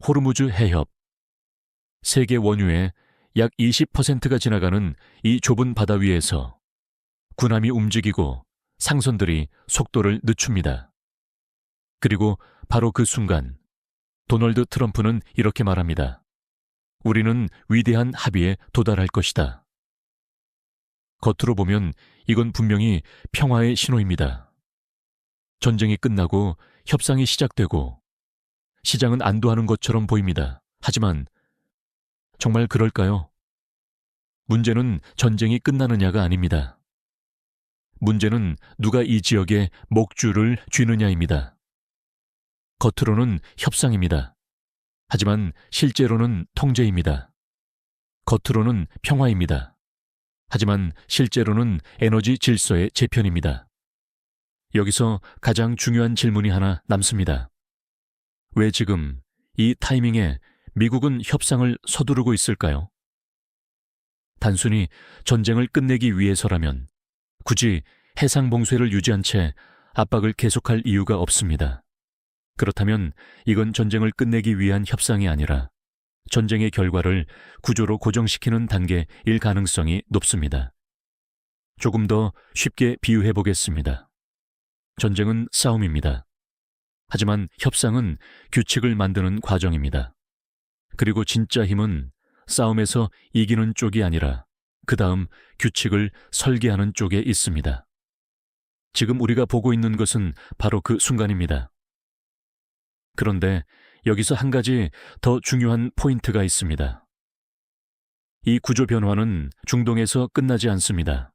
호르무즈 해협. 세계 원유의 약 20%가 지나가는 이 좁은 바다 위에서 군함이 움직이고 상선들이 속도를 늦춥니다. 그리고 바로 그 순간 도널드 트럼프는 이렇게 말합니다. 우리는 위대한 합의에 도달할 것이다. 겉으로 보면 이건 분명히 평화의 신호입니다. 전쟁이 끝나고 협상이 시작되고 시장은 안도하는 것처럼 보입니다. 하지만 정말 그럴까요? 문제는 전쟁이 끝나느냐가 아닙니다. 문제는 누가 이 지역에 목줄을 쥐느냐입니다. 겉으로는 협상입니다. 하지만 실제로는 통제입니다. 겉으로는 평화입니다. 하지만 실제로는 에너지 질서의 재편입니다. 여기서 가장 중요한 질문이 하나 남습니다. 왜 지금 이 타이밍에 미국은 협상을 서두르고 있을까요? 단순히 전쟁을 끝내기 위해서라면 굳이 해상 봉쇄를 유지한 채 압박을 계속할 이유가 없습니다. 그렇다면 이건 전쟁을 끝내기 위한 협상이 아니라 전쟁의 결과를 구조로 고정시키는 단계일 가능성이 높습니다. 조금 더 쉽게 비유해 보겠습니다. 전쟁은 싸움입니다. 하지만 협상은 규칙을 만드는 과정입니다. 그리고 진짜 힘은 싸움에서 이기는 쪽이 아니라 그 다음 규칙을 설계하는 쪽에 있습니다. 지금 우리가 보고 있는 것은 바로 그 순간입니다. 그런데 여기서 한 가지 더 중요한 포인트가 있습니다. 이 구조 변화는 중동에서 끝나지 않습니다.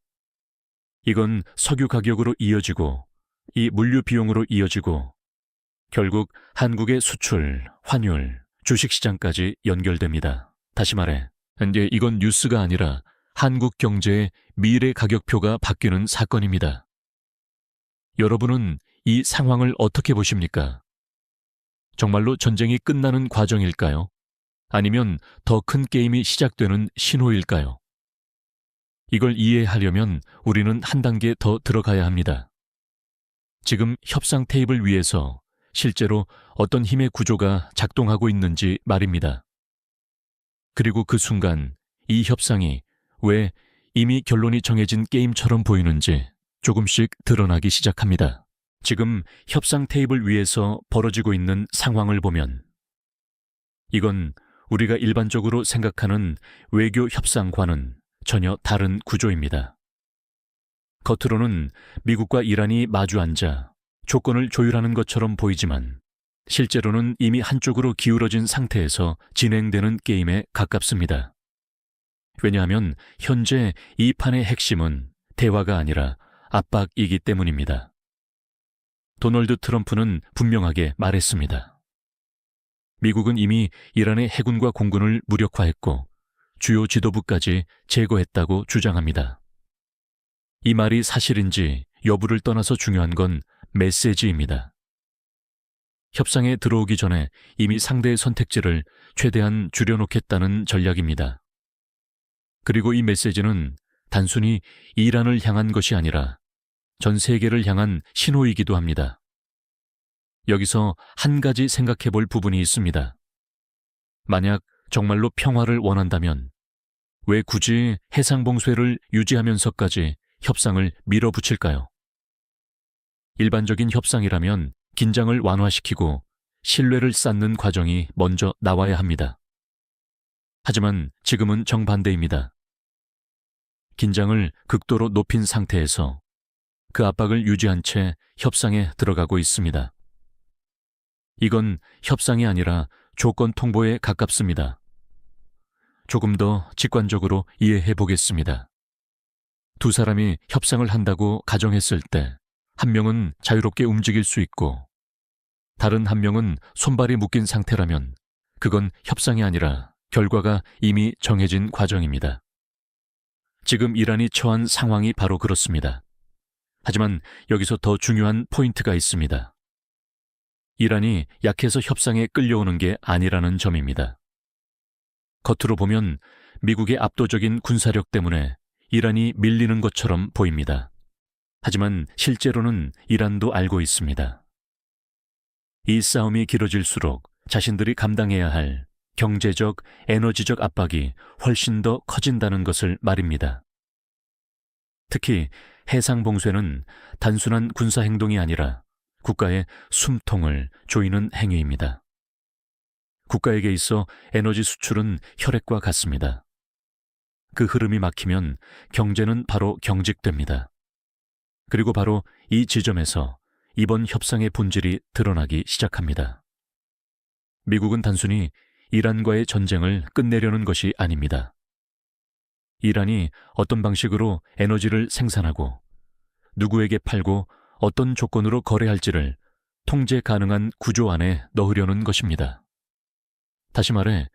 이건 석유 가격으로 이어지고 이 물류 비용으로 이어지고 결국 한국의 수출, 환율, 주식시장까지 연결됩니다. 다시 말해, 이제 이건 뉴스가 아니라 한국 경제의 미래 가격표가 바뀌는 사건입니다. 여러분은 이 상황을 어떻게 보십니까? 정말로 전쟁이 끝나는 과정일까요? 아니면 더 큰 게임이 시작되는 신호일까요? 이걸 이해하려면 우리는 한 단계 더 들어가야 합니다. 지금 협상 테이블 위에서 실제로 어떤 힘의 구조가 작동하고 있는지 말입니다. 그리고 그 순간 이 협상이 왜 이미 결론이 정해진 게임처럼 보이는지 조금씩 드러나기 시작합니다. 지금 협상 테이블 위에서 벌어지고 있는 상황을 보면 이건 우리가 일반적으로 생각하는 외교 협상과는 전혀 다른 구조입니다. 겉으로는 미국과 이란이 마주 앉아 조건을 조율하는 것처럼 보이지만 실제로는 이미 한쪽으로 기울어진 상태에서 진행되는 게임에 가깝습니다. 왜냐하면 현재 이 판의 핵심은 대화가 아니라 압박이기 때문입니다. 도널드 트럼프는 분명하게 말했습니다. 미국은 이미 이란의 해군과 공군을 무력화했고 주요 지도부까지 제거했다고 주장합니다. 이 말이 사실인지 여부를 떠나서 중요한 건 메시지입니다. 협상에 들어오기 전에 이미 상대의 선택지를 최대한 줄여놓겠다는 전략입니다. 그리고 이 메시지는 단순히 이란을 향한 것이 아니라 전 세계를 향한 신호이기도 합니다. 여기서 한 가지 생각해 볼 부분이 있습니다. 만약 정말로 평화를 원한다면 왜 굳이 해상봉쇄를 유지하면서까지 협상을 밀어붙일까요? 일반적인 협상이라면 긴장을 완화시키고 신뢰를 쌓는 과정이 먼저 나와야 합니다. 하지만 지금은 정반대입니다. 긴장을 극도로 높인 상태에서 그 압박을 유지한 채 협상에 들어가고 있습니다. 이건 협상이 아니라 조건 통보에 가깝습니다. 조금 더 직관적으로 이해해 보겠습니다. 두 사람이 협상을 한다고 가정했을 때 한 명은 자유롭게 움직일 수 있고 다른 한 명은 손발이 묶인 상태라면 그건 협상이 아니라 결과가 이미 정해진 과정입니다. 지금 이란이 처한 상황이 바로 그렇습니다. 하지만 여기서 더 중요한 포인트가 있습니다. 이란이 약해서 협상에 끌려오는 게 아니라는 점입니다. 겉으로 보면 미국의 압도적인 군사력 때문에 이란이 밀리는 것처럼 보입니다. 하지만 실제로는 이란도 알고 있습니다. 이 싸움이 길어질수록 자신들이 감당해야 할 경제적, 에너지적 압박이 훨씬 더 커진다는 것을 말입니다. 특히 해상 봉쇄는 단순한 군사 행동이 아니라 국가의 숨통을 조이는 행위입니다. 국가에게 있어 에너지 수출은 혈액과 같습니다. 그 흐름이 막히면 경제는 바로 경직됩니다. 그리고 바로 이 지점에서 이번 협상의 본질이 드러나기 시작합니다. 미국은 단순히 이란과의 전쟁을 끝내려는 것이 아닙니다. 이란이 어떤 방식으로 에너지를 생산하고 누구에게 팔고 어떤 조건으로 거래할지를 통제 가능한 구조 안에 넣으려는 것입니다. 다시 말해,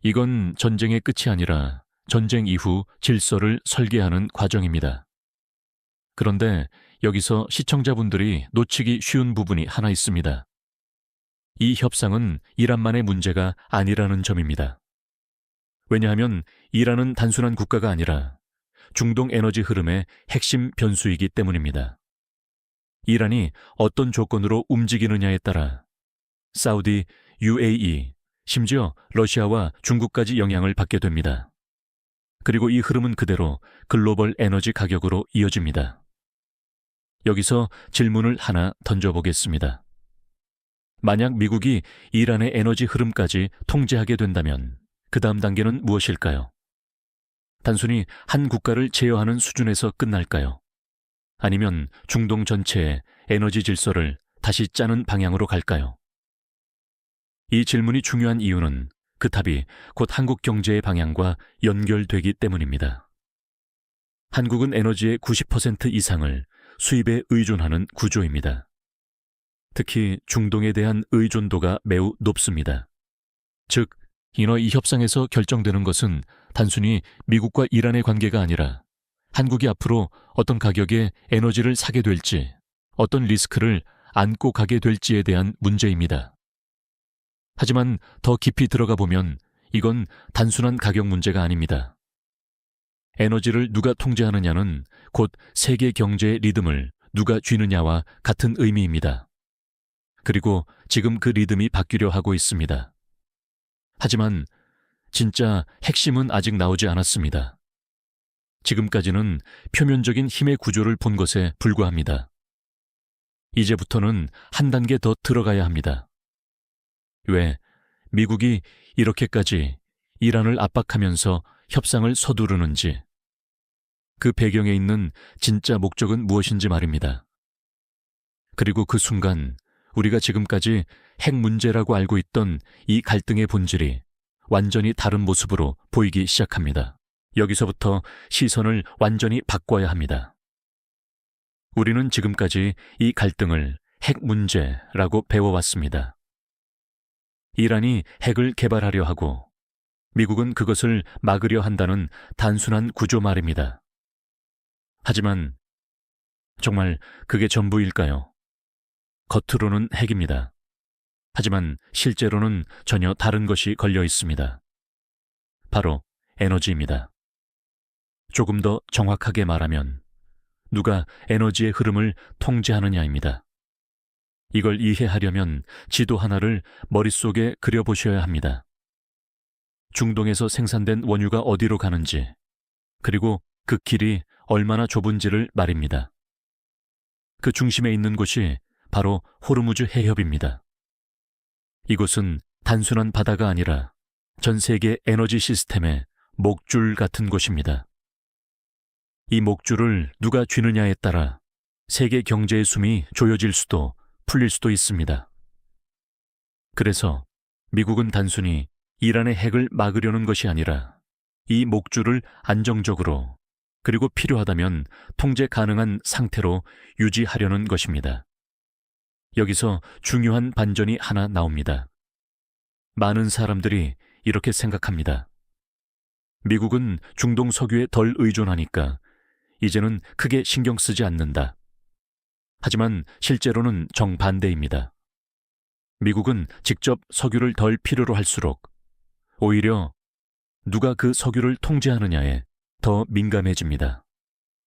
이건 전쟁의 끝이 아니라 전쟁 이후 질서를 설계하는 과정입니다. 그런데 여기서 시청자분들이 놓치기 쉬운 부분이 하나 있습니다. 이 협상은 이란만의 문제가 아니라는 점입니다. 왜냐하면 이란은 단순한 국가가 아니라 중동 에너지 흐름의 핵심 변수이기 때문입니다. 이란이 어떤 조건으로 움직이느냐에 따라 사우디, UAE, 심지어 러시아와 중국까지 영향을 받게 됩니다. 그리고 이 흐름은 그대로 글로벌 에너지 가격으로 이어집니다. 여기서 질문을 하나 던져보겠습니다. 만약 미국이 이란의 에너지 흐름까지 통제하게 된다면 그 다음 단계는 무엇일까요? 단순히 한 국가를 제어하는 수준에서 끝날까요? 아니면 중동 전체의 에너지 질서를 다시 짜는 방향으로 갈까요? 이 질문이 중요한 이유는 그 답이 곧 한국 경제의 방향과 연결되기 때문입니다. 한국은 에너지의 90% 이상을 수입에 의존하는 구조입니다. 특히 중동에 대한 의존도가 매우 높습니다. 즉, 이 협상에서 결정되는 것은 단순히 미국과 이란의 관계가 아니라 한국이 앞으로 어떤 가격에 에너지를 사게 될지, 어떤 리스크를 안고 가게 될지에 대한 문제입니다. 하지만 더 깊이 들어가 보면 이건 단순한 가격 문제가 아닙니다. 에너지를 누가 통제하느냐는 곧 세계 경제의 리듬을 누가 쥐느냐와 같은 의미입니다. 그리고 지금 그 리듬이 바뀌려 하고 있습니다. 하지만 진짜 핵심은 아직 나오지 않았습니다. 지금까지는 표면적인 힘의 구조를 본 것에 불과합니다. 이제부터는 한 단계 더 들어가야 합니다. 왜 미국이 이렇게까지 이란을 압박하면서 협상을 서두르는지, 그 배경에 있는 진짜 목적은 무엇인지 말입니다. 그리고 그 순간 우리가 지금까지 핵 문제라고 알고 있던 이 갈등의 본질이 완전히 다른 모습으로 보이기 시작합니다. 여기서부터 시선을 완전히 바꿔야 합니다. 우리는 지금까지 이 갈등을 핵 문제라고 배워왔습니다. 이란이 핵을 개발하려 하고 미국은 그것을 막으려 한다는 단순한 구조 말입니다. 하지만 정말 그게 전부일까요? 겉으로는 핵입니다. 하지만 실제로는 전혀 다른 것이 걸려 있습니다. 바로 에너지입니다. 조금 더 정확하게 말하면 누가 에너지의 흐름을 통제하느냐입니다. 이걸 이해하려면 지도 하나를 머릿속에 그려보셔야 합니다. 중동에서 생산된 원유가 어디로 가는지, 그리고 그 길이 얼마나 좁은지를 말입니다. 그 중심에 있는 곳이 바로 호르무즈 해협입니다. 이곳은 단순한 바다가 아니라 전 세계 에너지 시스템의 목줄 같은 곳입니다. 이 목줄을 누가 쥐느냐에 따라 세계 경제의 숨이 조여질 수도 풀릴 수도 있습니다. 그래서 미국은 단순히 이란의 핵을 막으려는 것이 아니라 이 목줄을 안정적으로 그리고 필요하다면 통제 가능한 상태로 유지하려는 것입니다. 여기서 중요한 반전이 하나 나옵니다. 많은 사람들이 이렇게 생각합니다. 미국은 중동 석유에 덜 의존하니까 이제는 크게 신경 쓰지 않는다. 하지만 실제로는 정반대입니다. 미국은 직접 석유를 덜 필요로 할수록 오히려 누가 그 석유를 통제하느냐에 더 민감해집니다.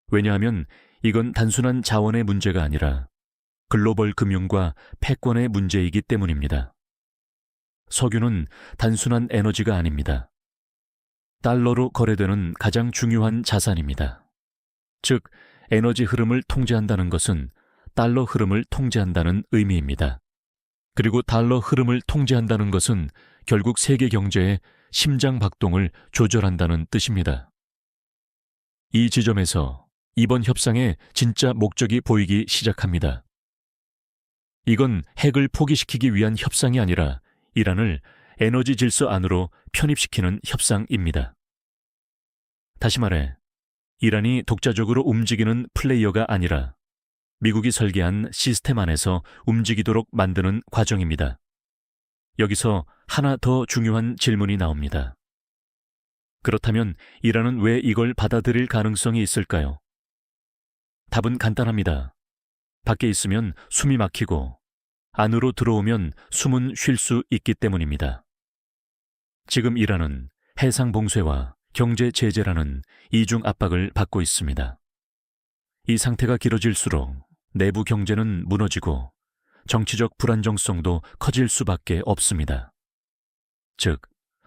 왜냐하면 이건 단순한 자원의 문제가 아니라 글로벌 금융과 패권의 문제이기 때문입니다. 석유는 단순한 에너지가 아닙니다. 달러로 거래되는 가장 중요한 자산입니다. 즉, 에너지 흐름을 통제한다는 것은 달러 흐름을 통제한다는 의미입니다. 그리고 달러 흐름을 통제한다는 것은 결국 세계 경제의 심장 박동을 조절한다는 뜻입니다. 이 지점에서 이번 협상의 진짜 목적이 보이기 시작합니다. 이건 핵을 포기시키기 위한 협상이 아니라 이란을 에너지 질서 안으로 편입시키는 협상입니다. 다시 말해, 이란이 독자적으로 움직이는 플레이어가 아니라 미국이 설계한 시스템 안에서 움직이도록 만드는 과정입니다. 여기서 하나 더 중요한 질문이 나옵니다. 그렇다면 이란은 왜 이걸 받아들일 가능성이 있을까요? 답은 간단합니다. 밖에 있으면 숨이 막히고 안으로 들어오면 숨은 쉴 수 있기 때문입니다. 지금 이란은 해상 봉쇄와 경제 제재라는 이중 압박을 받고 있습니다. 이 상태가 길어질수록 내부 경제는 무너지고 정치적 불안정성도 커질 수밖에 없습니다. 즉,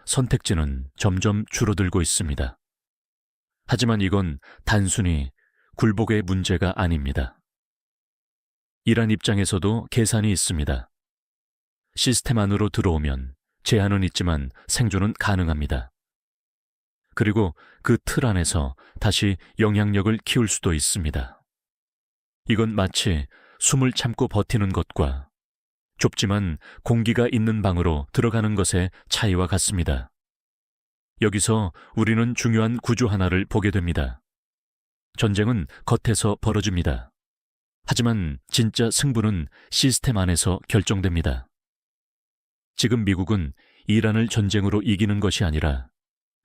선택지는 점점 줄어들고 있습니다. 하지만 이건 단순히 굴복의 문제가 아닙니다. 이란 입장에서도 계산이 있습니다. 시스템 안으로 들어오면 제한은 있지만 생존은 가능합니다. 그리고 그 틀 안에서 다시 영향력을 키울 수도 있습니다. 이건 마치 숨을 참고 버티는 것과 좁지만 공기가 있는 방으로 들어가는 것의 차이와 같습니다. 여기서 우리는 중요한 구조 하나를 보게 됩니다. 전쟁은 겉에서 벌어집니다. 하지만 진짜 승부는 시스템 안에서 결정됩니다. 지금 미국은 이란을 전쟁으로 이기는 것이 아니라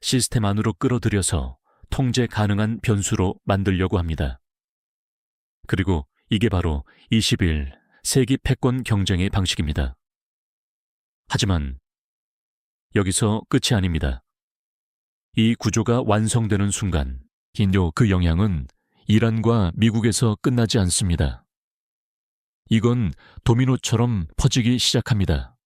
시스템 안으로 끌어들여서 통제 가능한 변수로 만들려고 합니다. 그리고 이게 바로 21 세기 패권 경쟁의 방식입니다. 하지만 여기서 끝이 아닙니다. 이 구조가 완성되는 순간 그 영향은 이란과 미국에서 끝나지 않습니다. 이건 도미노처럼 퍼지기 시작합니다.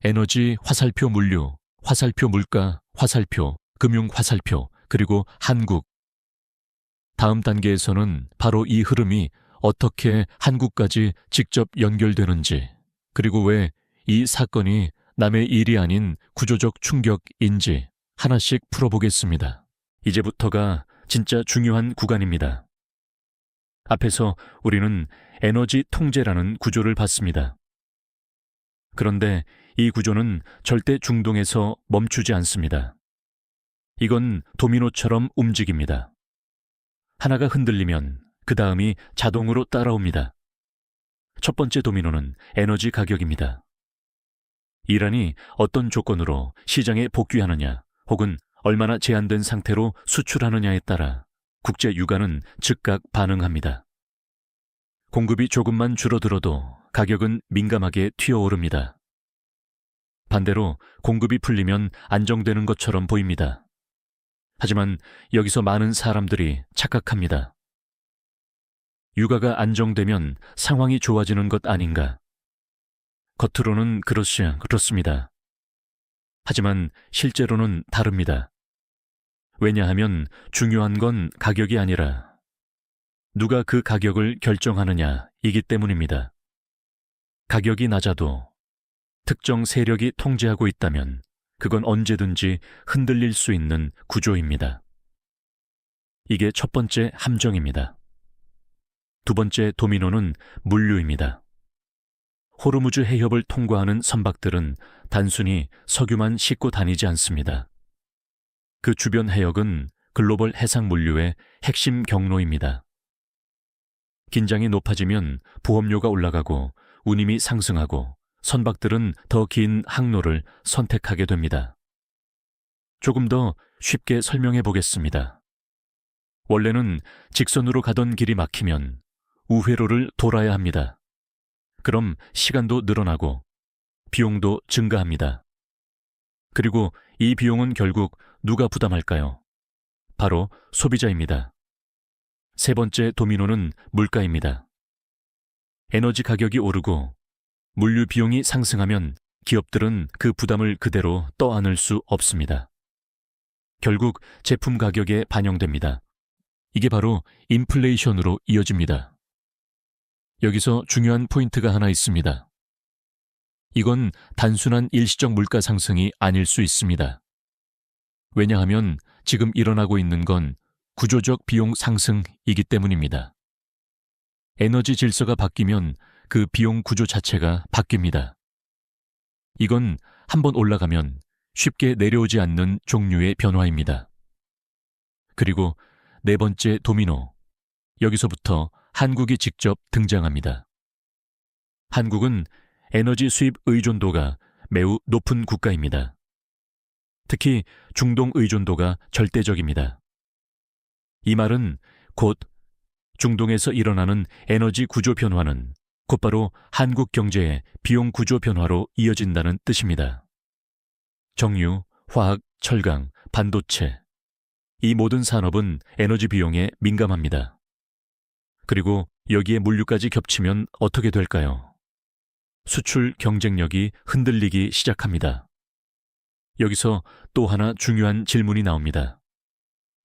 에너지 화살표 물류, 화살표 물가, 화살표, 금융 화살표, 그리고 한국. 다음 단계에서는 바로 이 흐름이 어떻게 한국까지 직접 연결되는지, 그리고 왜 이 사건이 남의 일이 아닌 구조적 충격인지 하나씩 풀어보겠습니다. 이제부터가 진짜 중요한 구간입니다. 앞에서 우리는 에너지 통제라는 구조를 봤습니다. 그런데 이 구조는 절대 중동에서 멈추지 않습니다. 이건 도미노처럼 움직입니다. 하나가 흔들리면 그 다음이 자동으로 따라옵니다. 첫 번째 도미노는 에너지 가격입니다. 이란이 어떤 조건으로 시장에 복귀하느냐 혹은 얼마나 제한된 상태로 수출하느냐에 따라 국제 유가는 즉각 반응합니다. 공급이 조금만 줄어들어도 가격은 민감하게 튀어오릅니다. 반대로 공급이 풀리면 안정되는 것처럼 보입니다. 하지만 여기서 많은 사람들이 착각합니다. 유가가 안정되면 상황이 좋아지는 것 아닌가? 겉으로는 그렇습니다. 하지만 실제로는 다릅니다. 왜냐하면 중요한 건 가격이 아니라 누가 그 가격을 결정하느냐이기 때문입니다. 가격이 낮아도 특정 세력이 통제하고 있다면 그건 언제든지 흔들릴 수 있는 구조입니다. 이게 첫 번째 함정입니다. 두 번째 도미노는 물류입니다. 호르무즈 해협을 통과하는 선박들은 단순히 석유만 싣고 다니지 않습니다. 그 주변 해역은 글로벌 해상 물류의 핵심 경로입니다. 긴장이 높아지면 보험료가 올라가고 운임이 상승하고 선박들은 더 긴 항로를 선택하게 됩니다. 조금 더 쉽게 설명해 보겠습니다. 원래는 직선으로 가던 길이 막히면 우회로를 돌아야 합니다. 그럼 시간도 늘어나고 비용도 증가합니다. 그리고 이 비용은 결국 누가 부담할까요? 바로 소비자입니다. 세 번째 도미노는 물가입니다. 에너지 가격이 오르고 물류 비용이 상승하면 기업들은 그 부담을 그대로 떠안을 수 없습니다. 결국 제품 가격에 반영됩니다. 이게 바로 인플레이션으로 이어집니다. 여기서 중요한 포인트가 하나 있습니다. 이건 단순한 일시적 물가 상승이 아닐 수 있습니다. 왜냐하면 지금 일어나고 있는 건 구조적 비용 상승이기 때문입니다. 에너지 질서가 바뀌면 그 비용 구조 자체가 바뀝니다. 이건 한번 올라가면 쉽게 내려오지 않는 종류의 변화입니다. 그리고 네 번째 도미노, 여기서부터 한국이 직접 등장합니다. 한국은 에너지 수입 의존도가 매우 높은 국가입니다. 특히 중동 의존도가 절대적입니다. 이 말은 곧 중동에서 일어나는 에너지 구조 변화는 곧바로 한국 경제의 비용 구조 변화로 이어진다는 뜻입니다. 정유, 화학, 철강, 반도체, 이 모든 산업은 에너지 비용에 민감합니다. 그리고 여기에 물류까지 겹치면 어떻게 될까요? 수출 경쟁력이 흔들리기 시작합니다. 여기서 또 하나 중요한 질문이 나옵니다.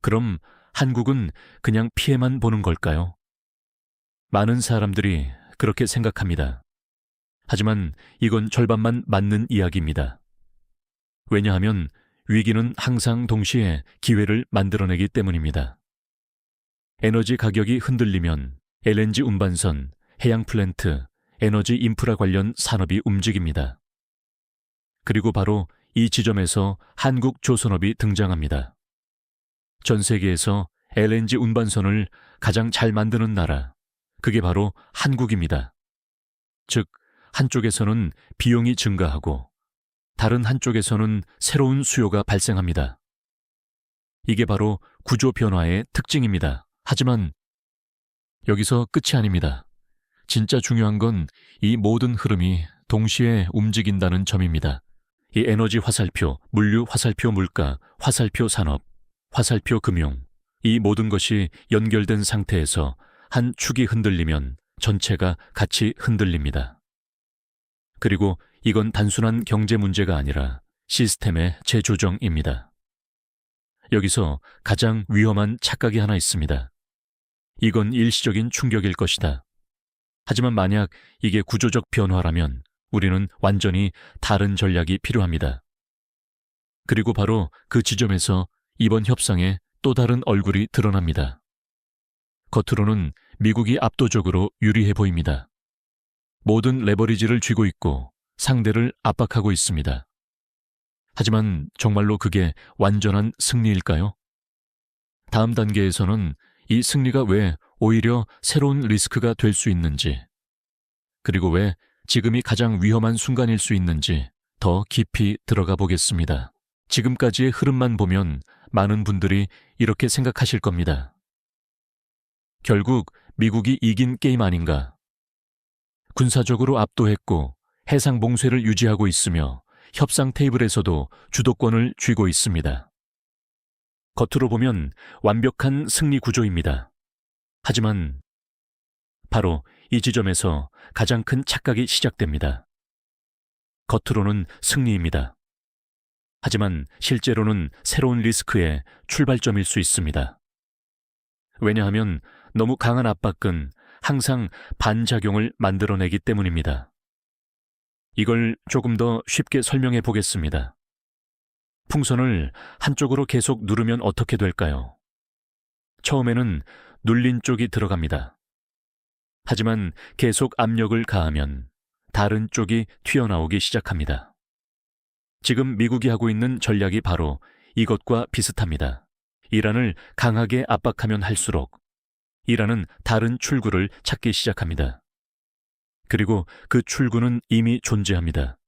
그럼 한국은 그냥 피해만 보는 걸까요? 많은 사람들이 그렇게 생각합니다. 하지만 이건 절반만 맞는 이야기입니다. 왜냐하면 위기는 항상 동시에 기회를 만들어내기 때문입니다. 에너지 가격이 흔들리면 LNG 운반선, 해양 플랜트, 에너지 인프라 관련 산업이 움직입니다. 그리고 바로 이 지점에서 한국 조선업이 등장합니다. 전 세계에서 LNG 운반선을 가장 잘 만드는 나라, 그게 바로 한국입니다. 즉, 한쪽에서는 비용이 증가하고 다른 한쪽에서는 새로운 수요가 발생합니다. 이게 바로 구조 변화의 특징입니다. 하지만 여기서 끝이 아닙니다. 진짜 중요한 건 이 모든 흐름이 동시에 움직인다는 점입니다. 이 에너지 화살표, 물류 화살표 물가, 화살표 산업, 화살표 금융, 이 모든 것이 연결된 상태에서 한 축이 흔들리면 전체가 같이 흔들립니다. 그리고 이건 단순한 경제 문제가 아니라 시스템의 재조정입니다. 여기서 가장 위험한 착각이 하나 있습니다. 이건 일시적인 충격일 것이다. 하지만 만약 이게 구조적 변화라면 우리는 완전히 다른 전략이 필요합니다. 그리고 바로 그 지점에서 이번 협상에 또 다른 얼굴이 드러납니다. 겉으로는 미국이 압도적으로 유리해 보입니다. 모든 레버리지를 쥐고 있고 상대를 압박하고 있습니다. 하지만 정말로 그게 완전한 승리일까요? 다음 단계에서는 이 승리가 왜 오히려 새로운 리스크가 될 수 있는지, 그리고 왜 지금이 가장 위험한 순간일 수 있는지 더 깊이 들어가 보겠습니다. 지금까지의 흐름만 보면 많은 분들이 이렇게 생각하실 겁니다. 결국 미국이 이긴 게임 아닌가? 군사적으로 압도했고 해상 봉쇄를 유지하고 있으며 협상 테이블에서도 주도권을 쥐고 있습니다. 겉으로 보면 완벽한 승리 구조입니다. 하지만 바로 이 지점에서 가장 큰 착각이 시작됩니다. 겉으로는 승리입니다. 하지만 실제로는 새로운 리스크의 출발점일 수 있습니다. 왜냐하면 너무 강한 압박은 항상 반작용을 만들어내기 때문입니다. 이걸 조금 더 쉽게 설명해 보겠습니다. 풍선을 한쪽으로 계속 누르면 어떻게 될까요? 처음에는 눌린 쪽이 들어갑니다. 하지만 계속 압력을 가하면 다른 쪽이 튀어나오기 시작합니다. 지금 미국이 하고 있는 전략이 바로 이것과 비슷합니다. 이란을 강하게 압박하면 할수록 이란은 다른 출구를 찾기 시작합니다. 그리고 그 출구는 이미 존재합니다.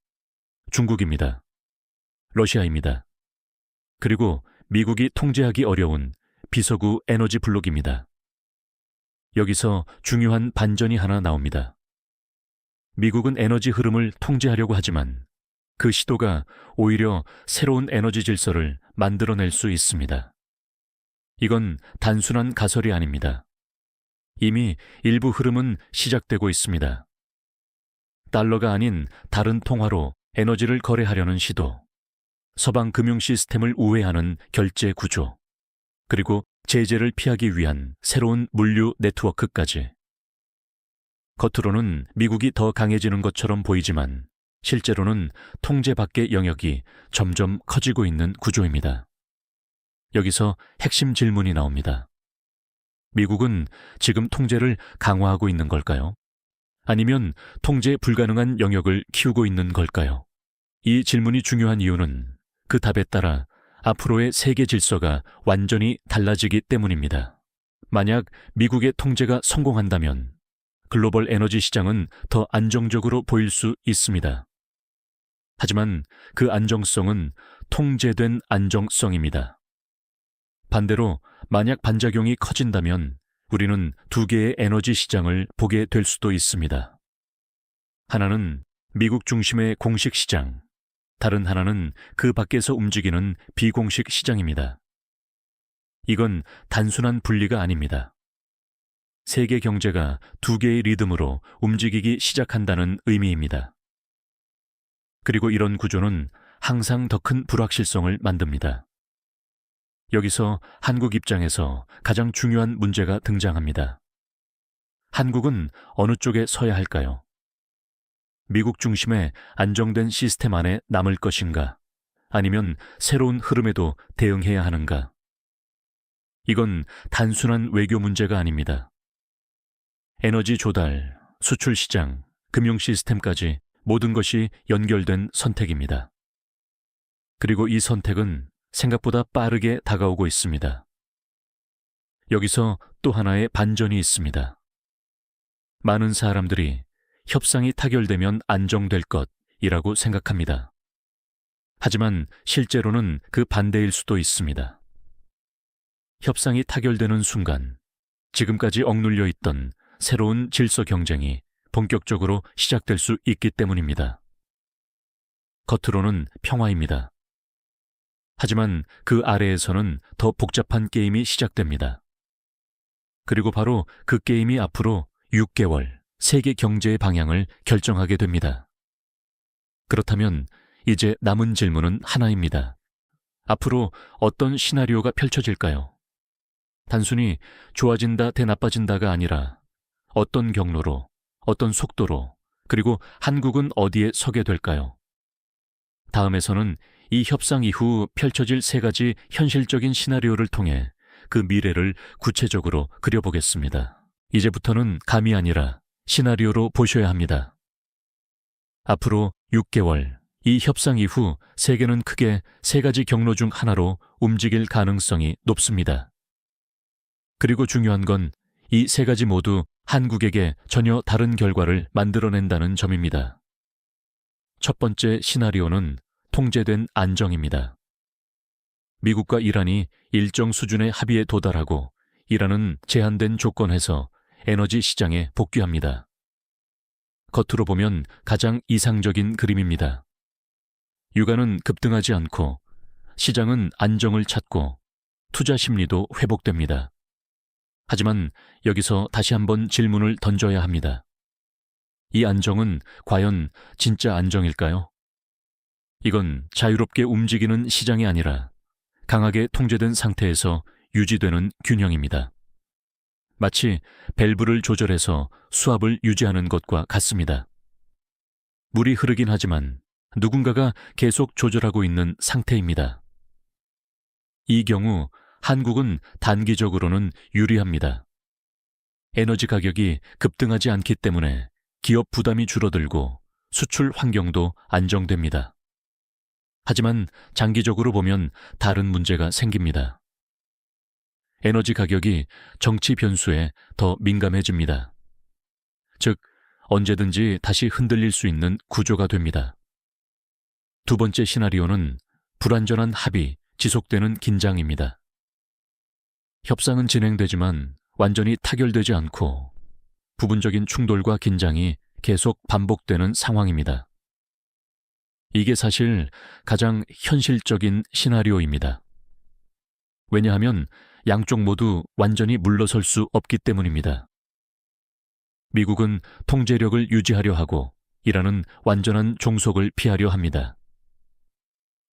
중국입니다. 러시아입니다. 그리고 미국이 통제하기 어려운 비서구 에너지 블록입니다. 여기서 중요한 반전이 하나 나옵니다. 미국은 에너지 흐름을 통제하려고 하지만 그 시도가 오히려 새로운 에너지 질서를 만들어낼 수 있습니다. 이건 단순한 가설이 아닙니다. 이미 일부 흐름은 시작되고 있습니다. 달러가 아닌 다른 통화로 에너지를 거래하려는 시도, 서방 금융 시스템을 우회하는 결제 구조, 그리고 제재를 피하기 위한 새로운 물류 네트워크까지. 겉으로는 미국이 더 강해지는 것처럼 보이지만 실제로는 통제 밖의 영역이 점점 커지고 있는 구조입니다. 여기서 핵심 질문이 나옵니다. 미국은 지금 통제를 강화하고 있는 걸까요? 아니면 통제 불가능한 영역을 키우고 있는 걸까요? 이 질문이 중요한 이유는 그 답에 따라 앞으로의 세계 질서가 완전히 달라지기 때문입니다. 만약 미국의 통제가 성공한다면 글로벌 에너지 시장은 더 안정적으로 보일 수 있습니다. 하지만 그 안정성은 통제된 안정성입니다. 반대로 만약 반작용이 커진다면 우리는 두 개의 에너지 시장을 보게 될 수도 있습니다. 하나는 미국 중심의 공식 시장, 다른 하나는 그 밖에서 움직이는 비공식 시장입니다. 이건 단순한 분리가 아닙니다. 세계 경제가 두 개의 리듬으로 움직이기 시작한다는 의미입니다. 그리고 이런 구조는 항상 더 큰 불확실성을 만듭니다. 여기서 한국 입장에서 가장 중요한 문제가 등장합니다. 한국은 어느 쪽에 서야 할까요? 미국 중심의 안정된 시스템 안에 남을 것인가? 아니면 새로운 흐름에도 대응해야 하는가? 이건 단순한 외교 문제가 아닙니다. 에너지 조달, 수출 시장, 금융 시스템까지 모든 것이 연결된 선택입니다. 그리고 이 선택은 생각보다 빠르게 다가오고 있습니다. 여기서 또 하나의 반전이 있습니다. 많은 사람들이 협상이 타결되면 안정될 것이라고 생각합니다. 하지만 실제로는 그 반대일 수도 있습니다. 협상이 타결되는 순간 지금까지 억눌려 있던 새로운 질서 경쟁이 본격적으로 시작될 수 있기 때문입니다. 겉으로는 평화입니다. 하지만 그 아래에서는 더 복잡한 게임이 시작됩니다. 그리고 바로 그 게임이 앞으로 6개월 세계 경제의 방향을 결정하게 됩니다. 그렇다면 이제 남은 질문은 하나입니다. 앞으로 어떤 시나리오가 펼쳐질까요? 단순히 좋아진다 대 나빠진다가 아니라 어떤 경로로, 어떤 속도로, 그리고 한국은 어디에 서게 될까요? 다음에서는 이 협상 이후 펼쳐질 세 가지 현실적인 시나리오를 통해 그 미래를 구체적으로 그려보겠습니다. 이제부터는 감이 아니라 시나리오로 보셔야 합니다. 앞으로 6개월, 이 협상 이후 세계는 크게 세 가지 경로 중 하나로 움직일 가능성이 높습니다. 그리고 중요한 건 이 세 가지 모두 한국에게 전혀 다른 결과를 만들어낸다는 점입니다. 첫 번째 시나리오는 통제된 안정입니다. 미국과 이란이 일정 수준의 합의에 도달하고 이란은 제한된 조건에서 에너지 시장에 복귀합니다. 겉으로 보면 가장 이상적인 그림입니다. 유가는 급등하지 않고 시장은 안정을 찾고 투자 심리도 회복됩니다. 하지만 여기서 다시 한번 질문을 던져야 합니다. 이 안정은 과연 진짜 안정일까요? 이건 자유롭게 움직이는 시장이 아니라 강하게 통제된 상태에서 유지되는 균형입니다. 마치 밸브를 조절해서 수압을 유지하는 것과 같습니다. 물이 흐르긴 하지만 누군가가 계속 조절하고 있는 상태입니다. 이 경우 한국은 단기적으로는 유리합니다. 에너지 가격이 급등하지 않기 때문에 기업 부담이 줄어들고 수출 환경도 안정됩니다. 하지만 장기적으로 보면 다른 문제가 생깁니다. 에너지 가격이 정치 변수에 더 민감해집니다. 즉, 언제든지 다시 흔들릴 수 있는 구조가 됩니다. 두 번째 시나리오는 불완전한 합의, 지속되는 긴장입니다. 협상은 진행되지만 완전히 타결되지 않고 부분적인 충돌과 긴장이 계속 반복되는 상황입니다. 이게 사실 가장 현실적인 시나리오입니다. 왜냐하면 양쪽 모두 완전히 물러설 수 없기 때문입니다. 미국은 통제력을 유지하려 하고 이라는 완전한 종속을 피하려 합니다.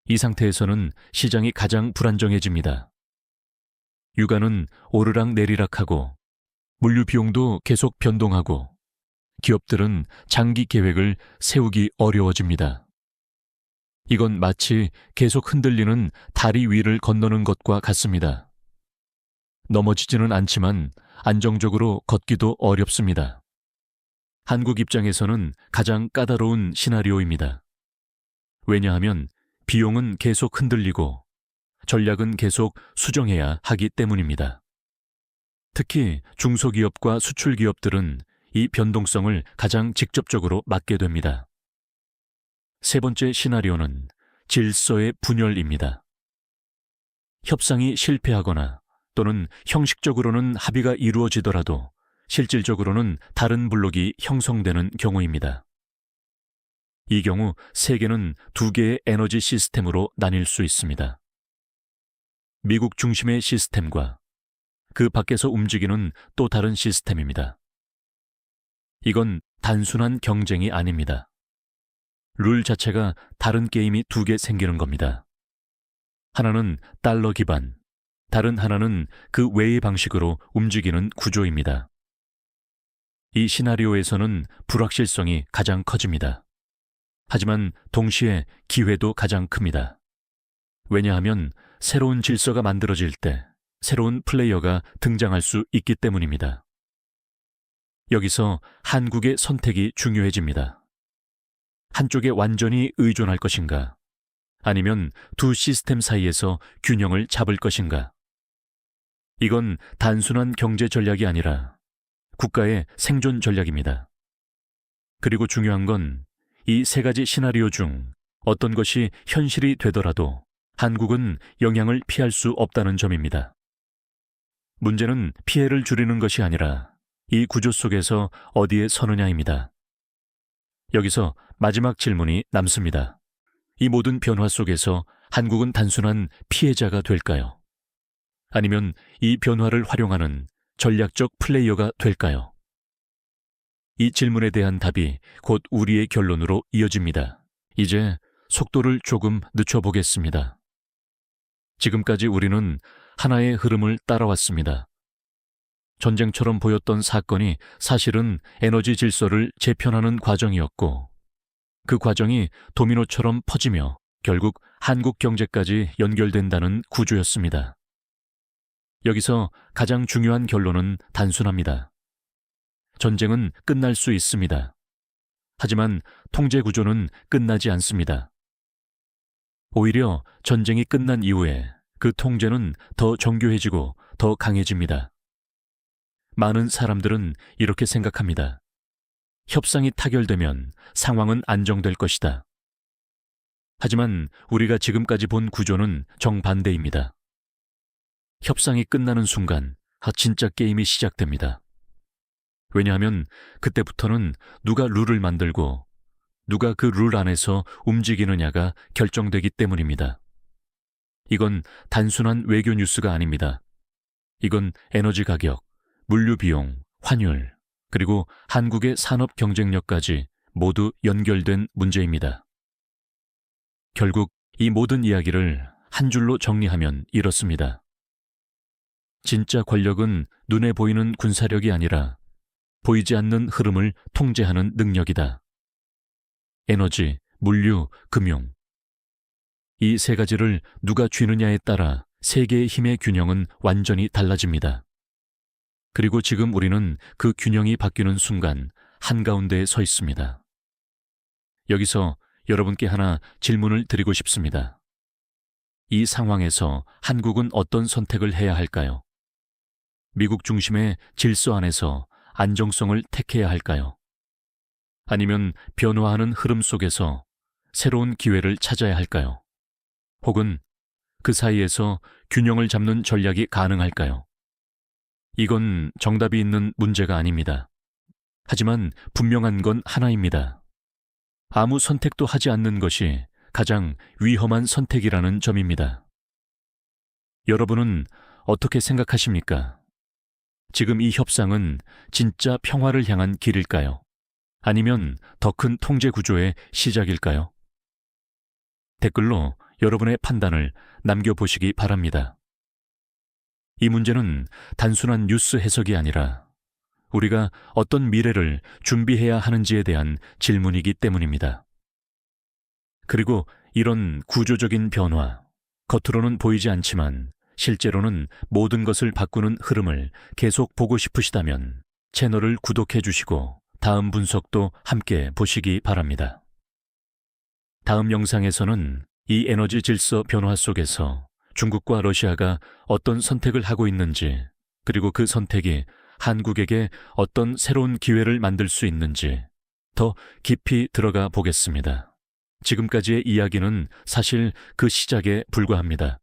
이 상태에서는 시장이 가장 불안정해집니다. 유가는 오르락 내리락하고 물류 비용도 계속 변동하고 기업들은 장기 계획을 세우기 어려워집니다. 이건 마치 계속 흔들리는 다리 위를 건너는 것과 같습니다. 넘어지지는 않지만 안정적으로 걷기도 어렵습니다. 한국 입장에서는 가장 까다로운 시나리오입니다. 왜냐하면 비용은 계속 흔들리고 전략은 계속 수정해야 하기 때문입니다. 특히 중소기업과 수출기업들은 이 변동성을 가장 직접적으로 맞게 됩니다. 세 번째 시나리오는 질서의 분열입니다. 협상이 실패하거나 또는 형식적으로는 합의가 이루어지더라도 실질적으로는 다른 블록이 형성되는 경우입니다. 이 경우 세계는 두 개의 에너지 시스템으로 나뉠 수 있습니다. 미국 중심의 시스템과 그 밖에서 움직이는 또 다른 시스템입니다. 이건 단순한 경쟁이 아닙니다. 룰 자체가 다른 게임이 두 개 생기는 겁니다. 하나는 달러 기반, 다른 하나는 그 외의 방식으로 움직이는 구조입니다. 이 시나리오에서는 불확실성이 가장 커집니다. 하지만 동시에 기회도 가장 큽니다. 왜냐하면 새로운 질서가 만들어질 때 새로운 플레이어가 등장할 수 있기 때문입니다. 여기서 한국의 선택이 중요해집니다. 한쪽에 완전히 의존할 것인가, 아니면 두 시스템 사이에서 균형을 잡을 것인가. 이건 단순한 경제 전략이 아니라 국가의 생존 전략입니다. 그리고 중요한 건 이 세 가지 시나리오 중 어떤 것이 현실이 되더라도 한국은 영향을 피할 수 없다는 점입니다. 문제는 피해를 줄이는 것이 아니라 이 구조 속에서 어디에 서느냐입니다. 여기서 마지막 질문이 남습니다. 이 모든 변화 속에서 한국은 단순한 피해자가 될까요? 아니면 이 변화를 활용하는 전략적 플레이어가 될까요? 이 질문에 대한 답이 곧 우리의 결론으로 이어집니다. 이제 속도를 조금 늦춰보겠습니다. 지금까지 우리는 하나의 흐름을 따라왔습니다. 전쟁처럼 보였던 사건이 사실은 에너지 질서를 재편하는 과정이었고, 그 과정이 도미노처럼 퍼지며 결국 한국 경제까지 연결된다는 구조였습니다. 여기서 가장 중요한 결론은 단순합니다. 전쟁은 끝날 수 있습니다. 하지만 통제 구조는 끝나지 않습니다. 오히려 전쟁이 끝난 이후에 그 통제는 더 정교해지고 더 강해집니다. 많은 사람들은 이렇게 생각합니다. 협상이 타결되면 상황은 안정될 것이다. 하지만 우리가 지금까지 본 구조는 정반대입니다. 협상이 끝나는 순간 진짜 게임이 시작됩니다. 왜냐하면 그때부터는 누가 룰을 만들고 누가 그 룰 안에서 움직이느냐가 결정되기 때문입니다. 이건 단순한 외교 뉴스가 아닙니다. 이건 에너지 가격, 물류 비용, 환율, 그리고 한국의 산업 경쟁력까지 모두 연결된 문제입니다. 결국 이 모든 이야기를 한 줄로 정리하면 이렇습니다. 진짜 권력은 눈에 보이는 군사력이 아니라 보이지 않는 흐름을 통제하는 능력이다. 에너지, 물류, 금융. 이 세 가지를 누가 쥐느냐에 따라 세계의 힘의 균형은 완전히 달라집니다. 그리고 지금 우리는 그 균형이 바뀌는 순간 한가운데에 서 있습니다. 여기서 여러분께 하나 질문을 드리고 싶습니다. 이 상황에서 한국은 어떤 선택을 해야 할까요? 미국 중심의 질서 안에서 안정성을 택해야 할까요? 아니면 변화하는 흐름 속에서 새로운 기회를 찾아야 할까요? 혹은 그 사이에서 균형을 잡는 전략이 가능할까요? 이건 정답이 있는 문제가 아닙니다. 하지만 분명한 건 하나입니다. 아무 선택도 하지 않는 것이 가장 위험한 선택이라는 점입니다. 여러분은 어떻게 생각하십니까? 지금 이 협상은 진짜 평화를 향한 길일까요? 아니면 더 큰 통제 구조의 시작일까요? 댓글로 여러분의 판단을 남겨보시기 바랍니다. 이 문제는 단순한 뉴스 해석이 아니라 우리가 어떤 미래를 준비해야 하는지에 대한 질문이기 때문입니다. 그리고 이런 구조적인 변화, 겉으로는 보이지 않지만 실제로는 모든 것을 바꾸는 흐름을 계속 보고 싶으시다면 채널을 구독해 주시고 다음 분석도 함께 보시기 바랍니다. 다음 영상에서는 이 에너지 질서 변화 속에서 중국과 러시아가 어떤 선택을 하고 있는지, 그리고 그 선택이 한국에게 어떤 새로운 기회를 만들 수 있는지 더 깊이 들어가 보겠습니다. 지금까지의 이야기는 사실 그 시작에 불과합니다.